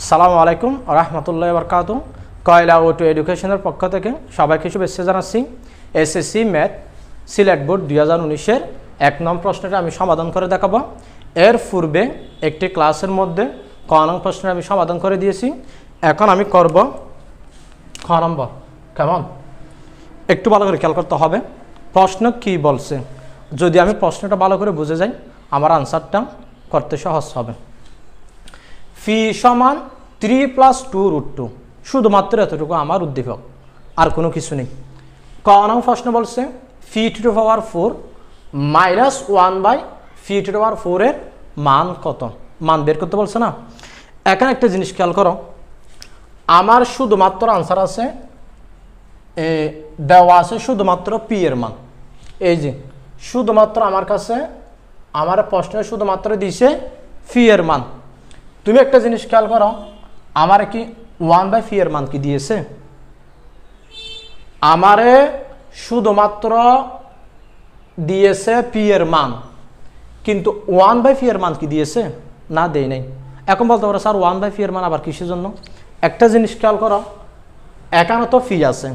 আসসালামু আলাইকুম রাহমাতুল্লাহি ওয়া বারাকাতুহু। কয়লা অটো এডুকেশনের পক্ষ থেকে সবাইকে শুভেচ্ছা জানাচ্ছি। এসএসসি ম্যাথ সিলেট বোর্ড 2019-এর 1 নং প্রশ্নটা আমি সমাধান করে দেখাবো। এর পূর্বে একটি ক্লাসের মধ্যে ক নং প্রশ্নটা আমি সমাধান করে দিয়েছি। এখন আমি করব খ নম্বর। কেমন, একটু ভালো করে খেয়াল করতে হবে প্রশ্ন কি বলছে। যদি আমি প্রশ্নটা ভালো করে বুঝে যাই আমার আনসারটা করতে সহজ হবে। ফি সমান 3 + 2√2, শুধুমাত্র এতটুকু আমার উদ্দীপক, আর কোনো কিছু নেই। ক নং প্রশ্ন বলছে phi to the power 4 minus 1/, phi to the power 4 এর মান কত, মান বের করতে বলছে না। এখানে একটা জিনিস খেয়াল করো, আমার শুধুমাত্র আনসার আছে দেওয়া আছে শুধুমাত্র পি এর মান। এই যে শুধুমাত্র আমার কাছে আমার প্রশ্নে শুধুমাত্র দিয়েছে ফি এর মান। তুমি একটা জিনিস খেয়াল করো, আমার কি 1/ফি এর মান কি দিয়েছে? আমারে শুধুমাত্র দিয়েছে পি এর মান, কিন্তু 1/ফি এর মান কি দিয়েছে? না, দেয় নাই। এখন বলতে পারো স্যার 1/ফি এর মান আবার কিসের জন্য? একটা জিনিস খেয়াল করো, এখানে তো ফি আছে,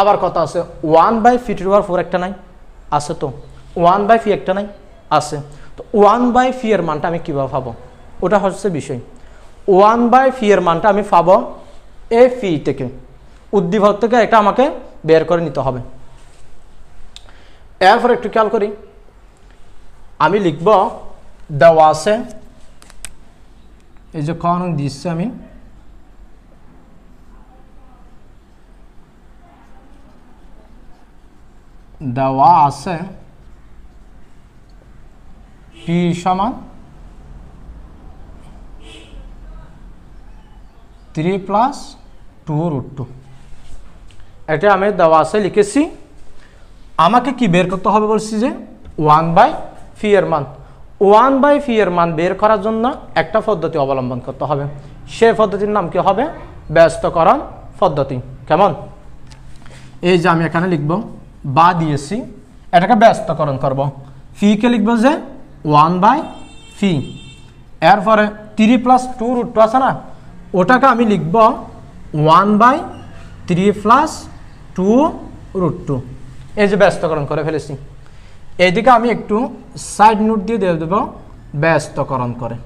আবার কথা আছে 1/ফি টু দি পাওয়ার 4 একটা নাই, আছে তো 1/ফি একটা নাই, আছে তো 1/ফি এর মানটা আমি কীভাবে পাবো? ওটা হচ্ছে বিষয়। 1/ফি এর মানটা আমি পাবো এই ফি থেকে, উদ্দীপক থেকে এটা আমাকে বের করে নিতে হবে। এরপর একটু খেয়াল করি, আমি লিখব দেওয়া আছে, এই যে কোন দিচ্ছে আমি দেওয়া আছে পি সমান 3 + 2√2, এটা আমি দেওয়া আছে লিখেছি। আমাকে কি বের করতে হবে বলছি যে 1/ফি এর মান। 1/ফি এর মান বের করার জন্য একটা পদ্ধতি অবলম্বন করতে হবে, সেই পদ্ধতির নাম কি হবে? ব্যস্তকরণ পদ্ধতি। কেমন, এই যে আমি এখানে লিখব বা দিয়েছি, এটাকে ব্যস্তকরণ করব। ফি কে লিখব যে 1/ফি, এরপরে 3 + 2√2 আছে না, ওটাকে আমি লিখব 1/3 + 2√2। এই যে ব্যস্তকরণ করে ফেলেছি। এইদিকে আমি একটু সাইড নোট দিয়ে দিয়ে দেব ব্যস্তকরণ করে।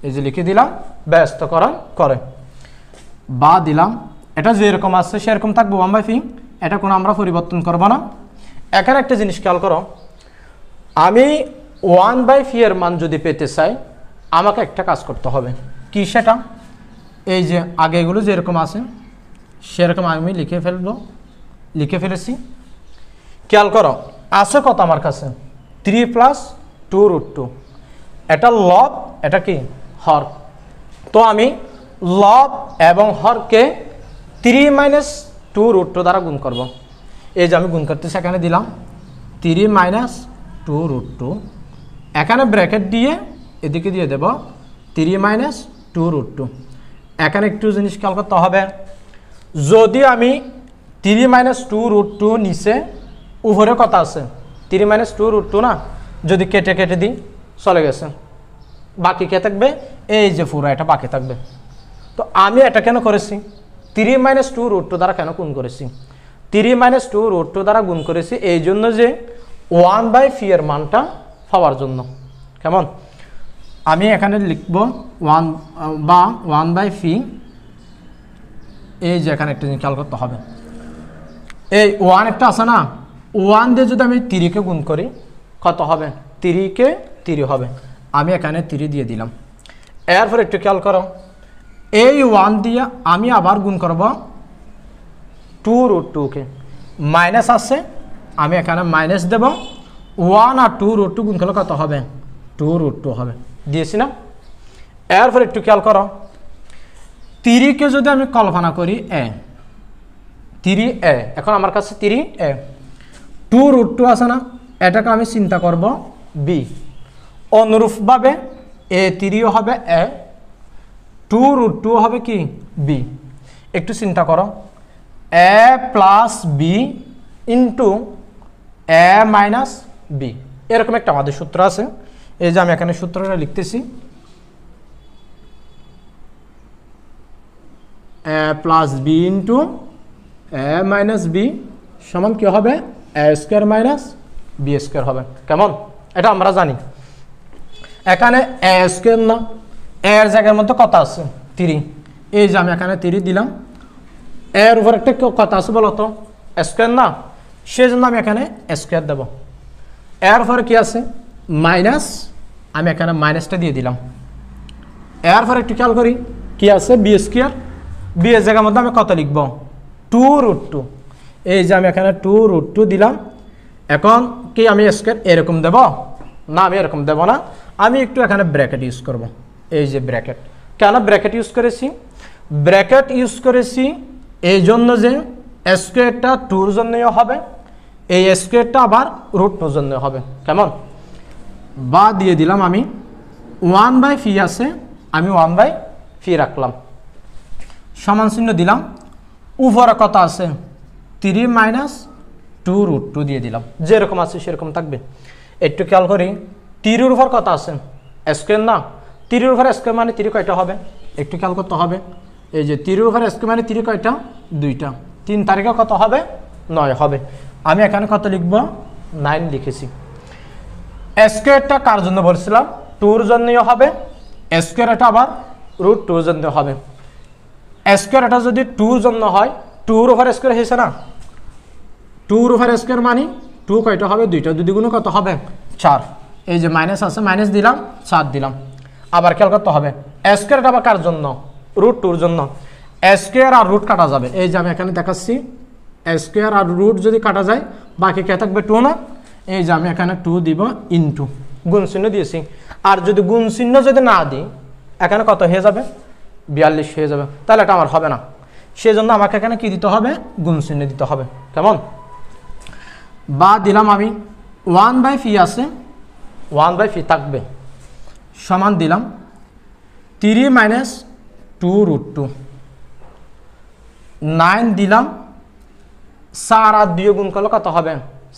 এই যে লিখে দিলাম ব্যস্তকরণ করে, বা দিলাম, এটা যেরকম আছে সেরকম থাকবো 1/ফি, এটা কোনো আমরা পরিবর্তন করব না। এখানে একটা জিনিস খেয়াল করো, আমি 1/ফি এর মান যদি পেতে চাই আমাকে একটা কাজ করতে হবে। কি সেটা? এই যে আগে এগুলো যেরকম আছে সেরকম আমি লিখে ফেলেছি। খেয়াল করো, আছে কত আমার কাছে? 3 + 2√2, এটা লব, এটা কি হর। তো আমি লব এবং হরকে 3 - 2√2 দ্বারা গুণ করব। এই যে আমি গুণ করতেছি, এখানে দিলাম 3 - 2√2, এখানে ব্র্যাকেট দিয়ে এদিকে দিয়ে দেব 3 - 2√2। এখানে একটু জিনিস খেয়াল করতে হবে, যদি আমি 3 - 2√2 নিচে উপরে কথা আছে 3 - 2√2 না, যদি কেটে কেটে দিই চলে গেছে, বাকি কে থাকবে? এই যে পুরো এটা বাকি থাকবে। তো আমি এটা কেন করেছি? 3 - 2√2 দ্বারা কেন গুণ করেছি? 3 - 2√2 দ্বারা গুণ করেছি এই জন্য যে 1/ফি এর মানটা পাওয়ার জন্য। কেমন, আমি এখানে লিখব 1/ফি। এই যে এখানে একটা জিনিস খেয়াল করতে হবে, এই 1 একটা আছে না, 1 দিয়ে যদি আমি 3-কে গুণ করি কত হবে? 3-কে 3 হবে, আমি এখানে 3 দিয়ে দিলাম। এরপর একটু খেয়াল করো, এই 1 দিয়ে আমি আবার গুণ করব 2√2-কে, মাইনাস আছে, আমি এখানে মাইনাস দেব। 1 আর 2√2 গুণ করলে কত হবে? 2√2 হবে, দিয়েছি না। এরপর একটু খেয়াল করো, 3-কে যদি আমি কল্পনা করি এ, 3a, এখন আমার কাছে 3a, 2√2 আছে না, এটাকে আমি চিন্তা করব বি। অনুরূপভাবে a3ও হবে এ, 2√2 হবে কি বি। একটু চিন্তা করো, a + b * a - b, এরকম একটা আমাদের সূত্র আছে, এই যে আমি এখানে সূত্রটা লিখতেছি, a plus b into a minus b সমান কি হবে, a square minus b square হবে। কেমন? এটা আমরা জানি। এখানে এ স্কোয়ার না, এর জায়গার মধ্যে কত আছে, 3। এই যে আমি এখানে 3 দিলাম, এর উপর একটা কথা আছে বলো তো, স্কোয়ার না, সেই জন্য আমি এখানে স্কোয়ার দেব। এর পরে কি আছে, মাইনাস, আমি এখানে মাইনাসটা দিয়ে দিলাম। এর পরে একটু খেয়াল করি কি আছে, বি স্কোয়ার, বি এর জায়গার মধ্যে আমি কত লিখব, 2√2। এই যে আমি এখানে 2√2 দিলাম। এখন কি আমি স্কোয়ার এরকম দেব না, আমি এরকম দেব না, আমি একটু এখানে ব্র্যাকেট ইউজ করব। এই যে ব্র্যাকেট, কেন ব্র্যাকেট ইউজ করেছি, ব্র্যাকেট ইউজ করেছি এই জন্য যে স্কোয়ারটা 2-র জন্যও হবে, এই স্কোয়ারটা আবার √2-র জন্য হবে। কেমন? বা দিয়ে দিলাম আমি 1/φ আছে, আমি 1/φ রাখলাম, সমান চিহ্ন দিলাম। উপরে কত আছে, 3 মাইনাস 2√2 দিয়ে দিলাম, যেরকম আছে সেরকম থাকবে। একটু খেয়াল করি, 3-এর উপর কত আছে, স্কোয়ার না, 3-এর উপর স্কোয়ার মানে 3 কয়টা হবে, একটু খেয়াল করতে হবে। এই যে 3-এর উপর স্কোয়ার মানে 3 কয়টা, 2টা, 3 তারিখে কত হবে, 9 হবে। আমি এখানে কত লিখব, 9 লিখেছি। স্কোয়ারটা কার জন্য বলছিলাম, 2-র জন্যও হবে, স্কোয়ার এটা আবার √2-র জন্য হবে। স্কোয়ার এটা যদি 2-র জন্য হয়, 2-র উপর স্কোয়ার হয়েছে না, 2-র উপর স্কোয়ার মানে 2 কয়টা হবে, 2টা, 2 দ্বিগুণ কত হবে, 4। এই যে মাইনাস আছে, মাইনাস দিলাম, 4 দিলাম। আবার খেয়াল করতে হবে, স্কোয়ার এটা আবার কার জন্য, √2-র জন্য। স্কোয়ার আর রুট কাটা যাবে, এই যে আমি এখানে দেখাচ্ছি, স্কোয়ার আর রুট যদি কাটা যায় বাকি কে থাকবে, 2 না। এই যে আমি এখানে 2 দিব, ইনটু গুণ চিহ্ন দিয়েছি। আর যদি গুণ চিহ্ন যদি না দিই, এখানে কত হয়ে যাবে, 42 হয়ে যাবে, তাহলে এটা আমার হবে না। সেই জন্য আমাকে এখানে কি দিতে হবে, গুণ চিহ্ন দিতে হবে। কেমন? বা দিলাম আমি 1/φ আছে, 1/φ থাকবে, সমান দিলাম 3 মাইনাস 2√2, 9 দিলাম। 4 আর 2 গুণ করলে কত হবে,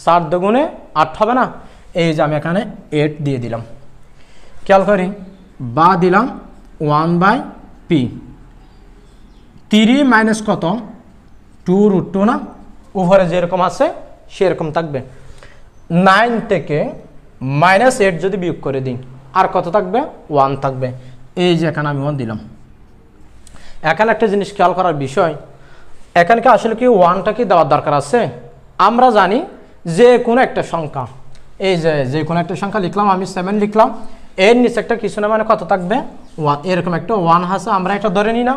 4 দুগুণে 8 হবে না। এই যে আমি এখানে 8 দিয়ে দিলাম। খেয়াল করি, বা দিলাম 1/p, 3 মাইনাস কত, 2√2 না, উপরে যেরকম আছে সেরকম থাকবে। 9 থেকে -8 যদি বিয়োগ করে দিই, আর কত থাকবে, 1 থাকবে। এই যে এখানে আমি 1 দিলাম। এখানে একটা জিনিস খেয়াল করার বিষয়, এখানে কি আসলে কি 1টা কি দেওয়ার দরকার আছে? আমরা জানি যে কোনো একটা সংখ্যা, এই যে কোনো একটা সংখ্যা লিখলাম, আমি 7 লিখলাম, এর নিচে একটা কিছু না মানে কত থাকবে, 1। এরকম একটা 1 আছে, আমরা এটা ধরে নিই না,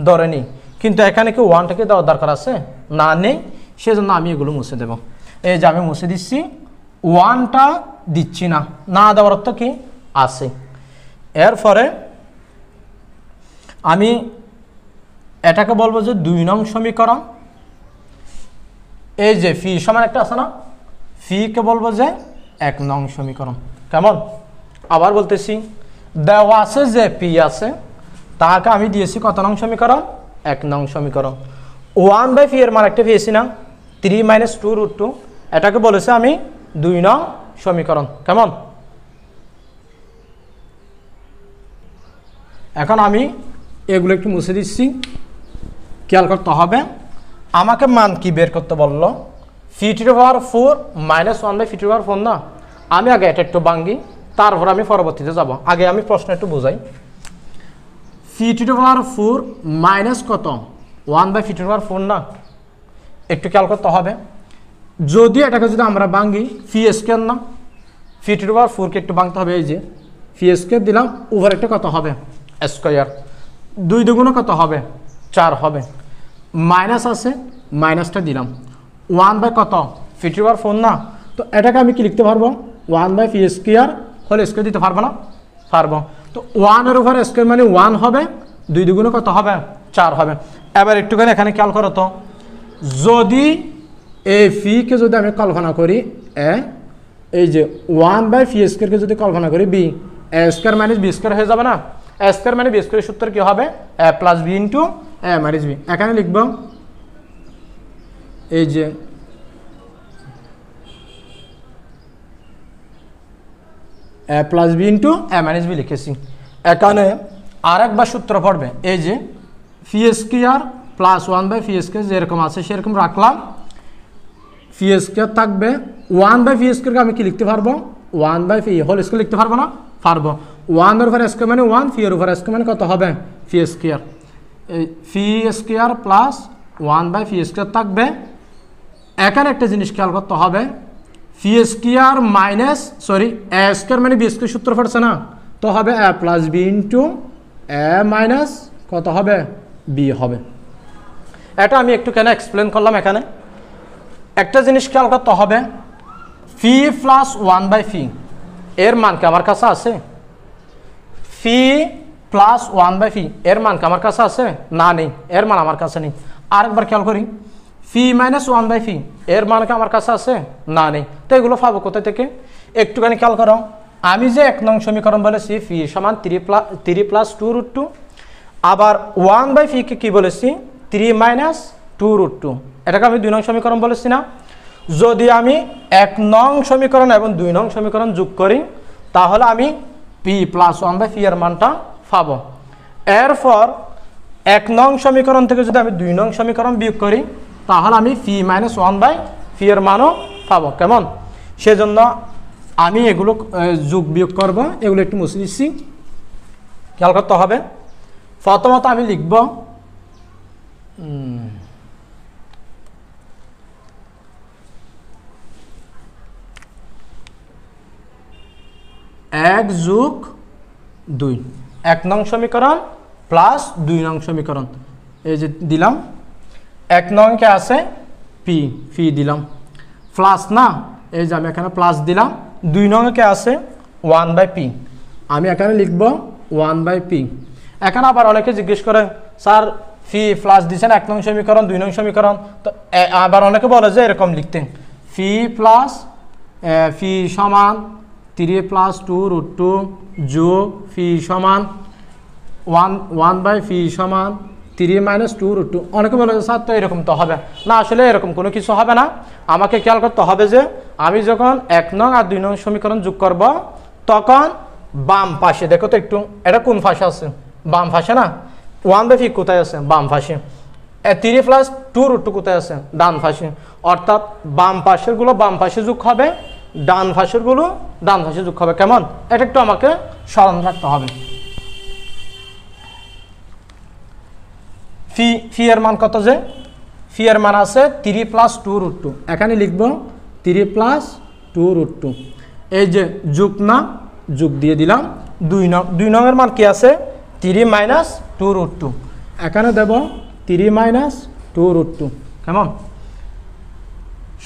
ধরে নিই। কিন্তু এখানে কি 1টা কি দেওয়ার দরকার আছে, না, নেই। সেজন্য আমি এগুলো মুছে দেব। এই যে আমি মুছে দিচ্ছি, 1টা দিচ্ছি না, না দেওয়ার অর্থ কি আছে। এরপরে আমি এটাকে বলবো যে 2 নং সমীকরণ। এই যে ফি সমান একটা আছে না, ফি কে বলবো যে 1 নং সমীকরণ। কেমন? আবার বলতেছি, দেওয়া আছে যে পি আছে, তাকে আমি দিয়েছি কত নং সমীকরণ, 1 নং সমীকরণ। 1/φ এর মান একটা পেয়েছি না, 3 মাইনাস 2√2, এটাকে বলেছে আমি 2 নং সমীকরণ। কেমন? এখন আমি এগুলো একটু মুছে দিচ্ছি। খেয়াল করতে হবে, আমাকে মান কি বের করতে বললো, φ⁴ মাইনাস 1/φ⁴ না। আমি আগে এটা একটু ভাঙ্গি, তারপর আমি পরবর্তীতে যাব। আগে আমি প্রশ্ন একটু বোঝাই। φ⁴ মাইনাস কত, 1/φ⁴ না। একটু খেয়াল করতে হবে, যদি এটাকে যদি আমরা ভাঙ্গি, φ² না, φ⁴কে একটু ভাঙতে হবে। এই যে φ² দিলাম, উপর একটা কত হবে, স্কোয়ার, 2 দুগুণ কত হবে, 4 হবে। মাইনাস আছে, মাইনাসটা দিলাম, 1 কত, φ⁴ না। তো এটাকে আমি কি লিখতে পারবো, 1/φ² হোল স্কোয়ার দিতে পারবো না, পারবো। তো 1 এর উপর স্কোয়ার মানে 1 হবে, 2 দুগুণ কত হবে, 4 হবে। এবার একটুখানি এখানে খেয়াল করো তো, যদি এই ফিকে যদি আমি কল্পনা করি এই যে 1/φ² যদি কল্পনা করি বি, a² মাইনাস b² হয়ে যাবে না। a² মানে b² সূত্র কি হবে, a plus b into a minus b। এখানে লিখব এই যে এ plus b into a minus B লিখেছি। এখানে আরেকবার সূত্র পড়বে, এই যে ফি স্কয়ার প্লাস 1/ফি স্কয়ার যেরকম আছে সেরকম রাখলাম। ফি স্কয়ার থাকবে 1/ফি স্কয়ারকে আমি কি লিখতে পারবো, 1/ফি হোল স্কয়ার লিখতে পারবো না, পারবো। 1 এর উপর স্কয়ার মানে 1, ফি এর উপর স্কয়ার মানে কত হবে, ফি স্কয়ার। এই ফি স্কয়ার প্লাস 1/ফি স্কয়ার থাকবে। এখানে একটা জিনিস খেয়াল করতে হবে, ফি স্কয়ার মাইনাস এ স্কয়ার মানে বি স্কয়ার সূত্র পড়ছে না, তো হবে এ plus b into a minus কত হবে, বি হবে। এটা আমি একটু কেন এক্সপ্লেন করলাম। এখানে একটা জিনিস খেয়াল করতে হবে, ফি প্লাস 1/ফি এর মান কি আমার কাছে আছে, ফি প্লাস 1/ফি এর মান কি আমার কাছে আছে, না নেই, এর মান আমার কাছে নেই। আরেকবার খেয়াল করি, ফি মাইনাস 1/ফি এর মান কি আমার কাছে আছে, না নেই। তো এগুলো পাবো কোথা থেকে, একটুখানি খেয়াল করো। আমি যে 1 নং সমীকরণ বলেছি ফি সমান 3 প্লাস 2√2, আবার 1/ফি কে কি বলেছি 3 মাইনাস 2√2, এটাকে আমি 2 নং সমীকরণ বলেছি না। যদি আমি 1 নং সমীকরণ এবং 2 নং সমীকরণ যোগ করি তাহলে আমি পি প্লাস 1/ফি এর মানটা পাবো। এরপর 1 নং সমীকরণ থেকে যদি আমি 2 নং সমীকরণ বিয়োগ করি তাহলে আমি ফি মাইনাস 1/ফি এর মানও পাবো। কেমন, সেজন্য আমি এগুলো যোগ বিয়োগ করব, এগুলো একটু মুছে দিচ্ছি, খেয়াল করতে হবে। প্রথমত আমি লিখব এক যোগ 2, 1 নং সমীকরণ প্লাস 2 নং সমীকরণ, এই যে দিলাম। 1 নং কে আছে পি, ফি দিলাম, প্লাস না, এই যে আমি এখানে প্লাস দিলাম। 2 নং কে আছে 1/পি, আমি এখানে লিখব 1/পি। এখানে আবার অনেকে জিজ্ঞেস করে, স্যার ফি প্লাস দিচ্ছেন 1 নং সমীকরণ 2 নং সমীকরণ, তো আবার অনেকে বলে যে এরকম লিখতে, ফি প্লাস ফি সমান 3 প্লাস 2√2 যোগ ফি সমান 1/ফি সমান 3 মাইনাস 2√2। অনেকে বলে স্যার তো এরকম তো হবে না, আসলে এরকম কোনো কিছু হবে না। আমাকে খেয়াল করতে হবে যে আমি যখন 1 নং আর 2 নং সমীকরণ যোগ করব তখন বাম পাশে দেখো তো একটু, এটা কোন পাশে আছে, বাম পাশে না। 1/ফি কোথায় আছে, বাম পাশে। 3 প্লাস 2√2 কোথায় আছে, ডান পাশে। অর্থাৎ বাম পাশের গুলো বাম পাশে যোগ হবে, ডান পাশের গুলো ডান পাশে যোগ হবে। কেমন, এটা একটু আমাকে স্মরণ রাখতে হবে। ফি এর মান কত, যে ফি এর মান আছে 3 প্লাস 2√2, এখানে লিখব 3 প্লাস 2√2। এই যে যোগ না, যোগ দিয়ে দিলাম। 2 নং এর মান কি আছে 3 মাইনাস 2√2, এখানে দেব 3 মাইনাস 2√2। কেমন,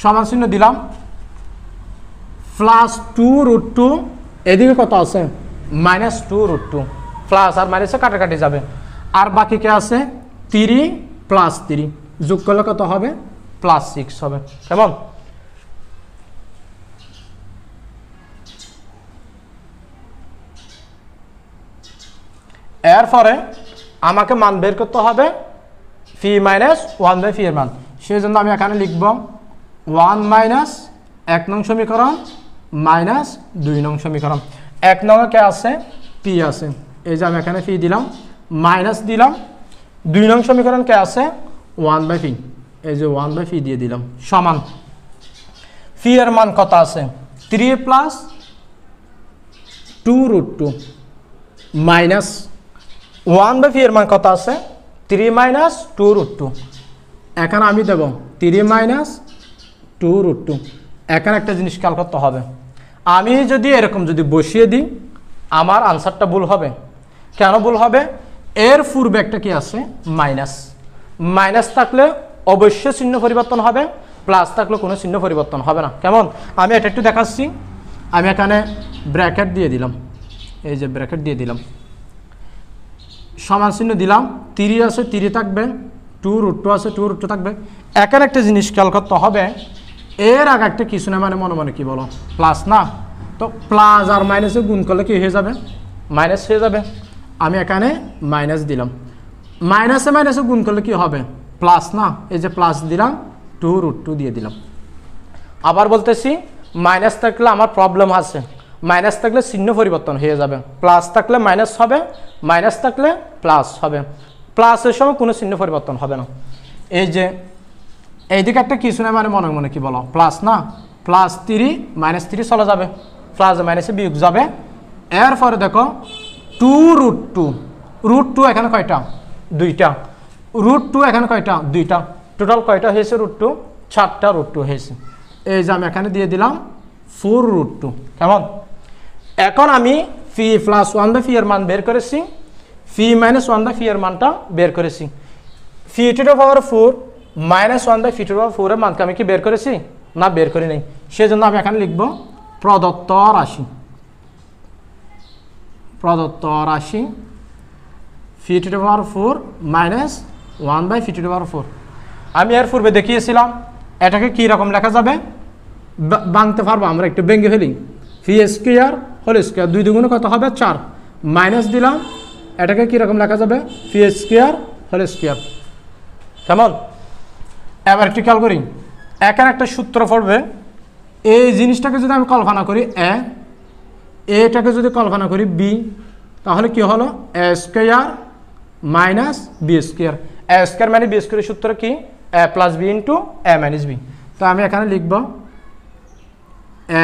সমান চিহ্ন দিলাম, প্লাস 2√2, এদিকে কত আছে মাইনাস 2√2, প্লাস আর মাইনাসে কাটাকাটি যাবে, আর বাকি কে আছে 3 প্লাস 3, যোগ করলে কত হবে প্লাস 6 হবে। কেমন, এরপরে আমাকে মান বের করতে হবে ফি মাইনাস 1/ফি এর মান। সেই জন্য আমি এখানে লিখব 1 মাইনাস 1 নং সমীকরণ মাইনাস 2 নং সমীকরণ। 1 নং কে আছে পি আছে, এই যে আমি এখানে ফি দিলাম, মাইনাস দিলাম। 2 নং সমীকরণ কে আছে 1/ফি, এই যে 1/ফি দিয়ে দিলাম, সমান ফি এর মান কত আছে 3 প্লাস 2√2 মাইনাস 1/ফি এর মান কত আছে 3 মাইনাস 2√2। এখানে আমি দেব 3 মাইনাস 2√2। এখানে একটা জিনিস খেয়াল করতে হবে, আমি যদি এরকম যদি বসিয়ে দিই আমার আনসারটা ভুল হবে। কেন ভুল হবে, এর পূর্বে একটা কি আছে মাইনাস, মাইনাস থাকলে অবশ্যই চিহ্ন পরিবর্তন হবে, প্লাস থাকলে কোনো চিহ্ন পরিবর্তন হবে না। কেমন, আমি এটা একটু দেখাচ্ছি। আমি এখানে ব্র্যাকেট দিয়ে দিলাম, এই যে ব্র্যাকেট দিয়ে দিলাম, সমান চিহ্ন দিলাম। 3 আছে 3 থাকবে, 2√2 আছে 2√2 থাকবে। এখানে একটা জিনিস খেয়াল করতে হবে, এর আগে একটা কিছু না মানে মনে মনে কি বলো প্লাস না, তো প্লাস আর মাইনাসে গুণ করলে কি হয়ে যাবে মাইনাস হয়ে যাবে। আমি এখানে মাইনাস দিলাম, মাইনাসে মাইনাসে গুণ করলে কি হবে প্লাস না, এই যে প্লাস দিলাম 2√2 দিয়ে দিলাম। আবার বলতেছি মাইনাস থাকলে আমার প্রবলেম আছে, মাইনাস থাকলে চিহ্ন পরিবর্তন হয়ে যাবে, প্লাস থাকলে মাইনাস হবে, মাইনাস থাকলে প্লাস হবে, প্লাসের সময় কোনো চিহ্ন পরিবর্তন হবে না। এই যে এইদিকে একটা কিছু না মানে মনে মনে কি বলো প্লাস না, প্লাস 3 মাইনাস 3 চলে যাবে, প্লাস মাইনাসে বিয়োগ যাবে। এরপরে দেখো 2√2, √2 এখানে কয়টা? 2টা। √2 এখানে কয়টা? 2টা। টোটাল কয়টা হয়েছে √2? 4টা √2 হয়েছে। এই যে আমি এখানে দিয়ে দিলাম 4√2। কেমন? এখন আমি ফি প্লাস 1/ফি এর মান বের করেছি, ফি মাইনাস 1/ফি এর মানটা বের করেছি। Phi to the power 4 minus 1/ফি টু দি পাওয়ার 4 এর মানকে আমি কি বের করেছি? না, বের করি নাই। সেজন্য আমি এখানে লিখব প্রদত্ত রাশি, প্রদত্ত রাশি phi to the power 4 minus 1/ফি টু দি পাওয়ার 4। আমি এর পূর্বে দেখিয়েছিলাম এটাকে কি রকম লেখা যাবে, ভাঙতে পারবো আমরা, একটু ভেঙে ফেলি। ফি স্কোয়ার হোল স্কোয়ার, 2 দুগুণে কত হবে? 4, মাইনাস দিলাম, এটাকে কি রকম লেখা যাবে? ফি স্কোয়ার হোল স্কোয়ার। কেমন? এবার একটু খেয়াল করি, এখানে একটা সূত্র পড়বে। এই জিনিসটাকে যদি আমি কল্পনা করি এ, এটাকে যদি কল্পনা করি বি, তাহলে কি হলো? এ স্কোয়ার মাইনাস বি স্কোয়ার। এ স্কোয়ার মানে বি স্কোয়ারের সূত্র কি? এ plus b into a minus B. তো আমি এখানে লিখব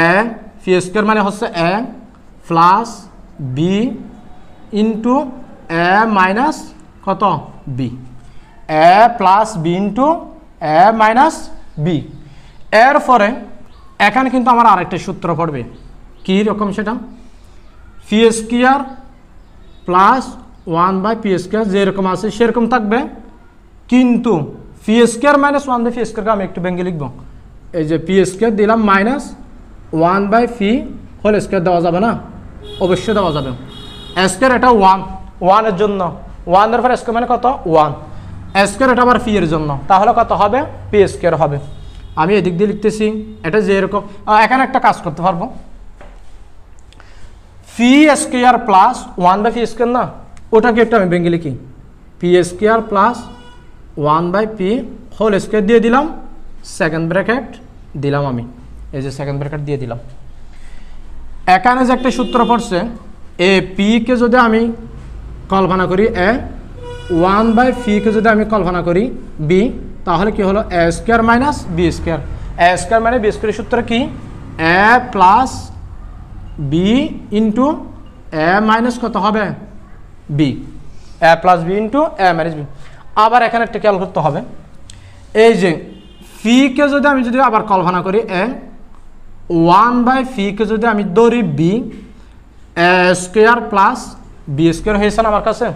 এ ফি স্কোয়ার মানে হচ্ছে এ plus b into a minus কত? B. A plus b into a minus B. এরপরে এখানে কিন্তু আমার আরেকটা সূত্র পড়বে, কী রকম সেটা? ফি স্কোয়ার প্লাস 1/পি স্কোয়ার যেরকম আছে সেরকম থাকবে, কিন্তু পি স্কোয়ার মাইনাস 1/পি স্কোয়ারকে আমি একটু ভেঙে লিখব। এই যে পি স্কোয়ার দিলাম মাইনাস 1/পি হোল স্কোয়ার দেওয়া যাবে না? অবশ্যই দেওয়া যাবে। স্কোয়ার এটা 1 এর জন্য, 1 এর পর স্কোয়ার মানে কত? 1। স্কোয়ার এটা আবার পি এর জন্য, তাহলে কত হবে? পি স্কোয়ার হবে। আমি এদিক দিয়ে লিখতেছি, এটা যেরকম, এখানে একটা কাজ করতে পারবো, পি স্কোয়ার প্লাস 1/পি স্কোয়ার না, ওটাকে একটু আমি ভেঙে লিখি। পি স্কোয়ার প্লাস 1/পি হোল স্কোয়ার দিয়ে দিলাম, সেকেন্ড ব্র্যাকেট দিলাম আমি, এই যে সেকেন্ড ব্র্যাকেট দিয়ে দিলাম। এখানে যে একটা সূত্র পড়ছে, এ পিকে যদি আমি কল্পনা করি এ, 1/পিকে যদি আমি কল্পনা করি বি, তাহলে কি হলো? এ স্কোয়ার মাইনাস বি স্কোয়ার। এ স্কোয়ার মানে বি স্কোয়ারের সূত্র কি? এ plus b into a minus কত হবে? B. A plus b into a minus B. আবার এখানে একটা খেয়াল করতে হবে, এই যে ফিকে যদি আমি আবার কল্পনা করি এ, 1/ফিকে যদি আমি ধরি বি, এ স্কোয়ার প্লাস বি স্কোয়ার হয়েছে না আমার কাছে?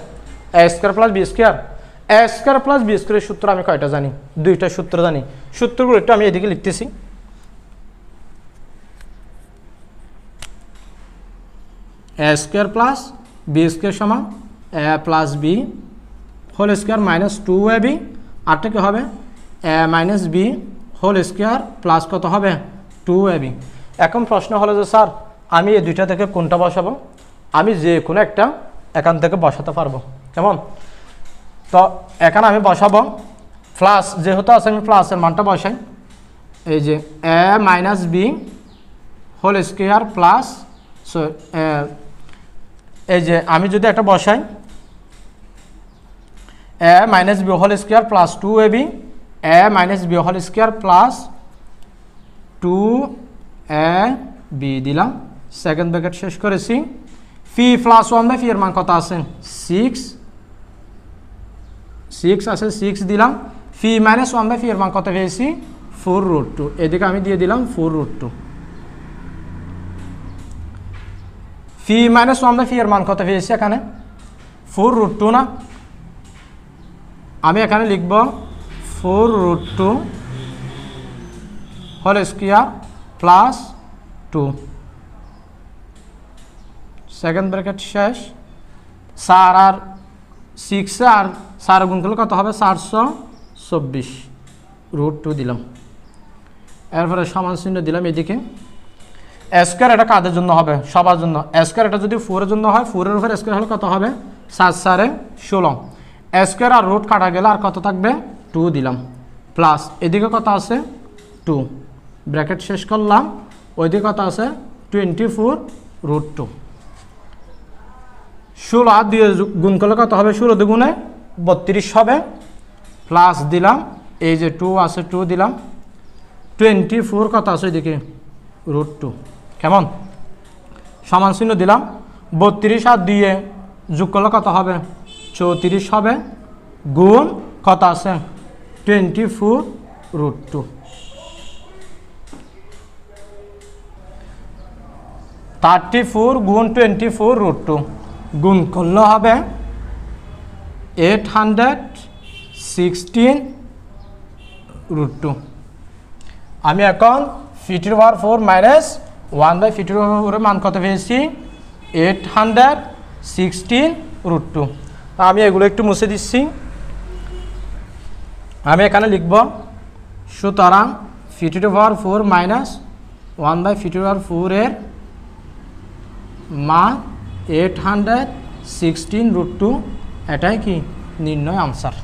এ স্কোয়ার প্লাস বি স্কোয়ার। এ স্কোয়ার প্লাস বি স্কোয়ারের সূত্র আমি কয়টা জানি? 2টা সূত্র জানি। সূত্রগুলো একটু আমি এদিকে লিখতেছি। A square plus B square সমান A plus B whole square minus 2ab, আরটা কি হবে? A minus B whole square plus কত হবে? 2ab। এখন প্রশ্ন হলো যে স্যার আমি এই 2টা থেকে কোনটা বসাবো? আমি যে কোনো একটা এখান থেকে বসাতে পারবো। কেমন? তো এখানে আমি বসাবো প্লাস, যেহেতু আছে আমি প্লাসের মানটা বসাই। এই যে A minus B whole square plus, এই যে আমি যদি একটা বসাই A minus B whole square plus 2ab, A minus B whole square plus 2ab দিলাম, সেকেন্ড ব্র্যাকেট শেষ করেছি। ফি প্লাস 1/ফি এর মান কত আছে? 6 আছে, 6 দিলাম। ফি মাইনাস 1/ফি এর মান কত পেয়েছি? 4√2। এদিকে আমি দিয়ে দিলাম 4√2। ফি মাইনাস 1/ফি এর মান কত পেয়েছি? এখানে 4√2 না? আমি এখানে লিখব 4√2 whole square plus 2, second bracket শেষ। 4 আর 6 আর 4 গুণ করলে কত হবে? 424, √2 দিলাম। এরপরে সমান চিহ্ন দিলাম এদিকে। স্কোয়ার এটা কাদের জন্য হবে? সবার জন্য। স্কোয়ার এটা যদি 4 এর জন্য হয়, 4 এর উপর স্কোয়ার হলে কত হবে? 7 4 16। স্কোয়ার আর রুট কাটা গেলে আর কত থাকবে? 2 দিলাম, প্লাস এদিকে কত আছে? 2, ব্র্যাকেট শেষ করলাম। ওইদিকে কত আছে? 24 √2। 16 আর 2 গুণ করলে কত হবে? 16 দুগুণে 32 হবে, প্লাস দিলাম এই যে 2 আছে 2 দিলাম, 24 কত আছে এদিকে? √2। কেমন? সমান চিহ্ন দিলাম, 32 আর 2 যোগ করলে কত হবে? 34 হবে, গুণ কত আছে? 24 √2। 34 গুণ 24 √2 গুণ করলে হবে 816 √2। আমি এখন φ/4 মাইনাস 1/φ/4 এর মান কত পেয়েছি? 816 √2। আমি এগুলো একটু মুছে দিচ্ছি। আমি এখানে লিখব, সুতরাং φ/4 মাইনাস 1/φ/4 এর মান 816 √2, এটাই কি নির্ণয় আনসার।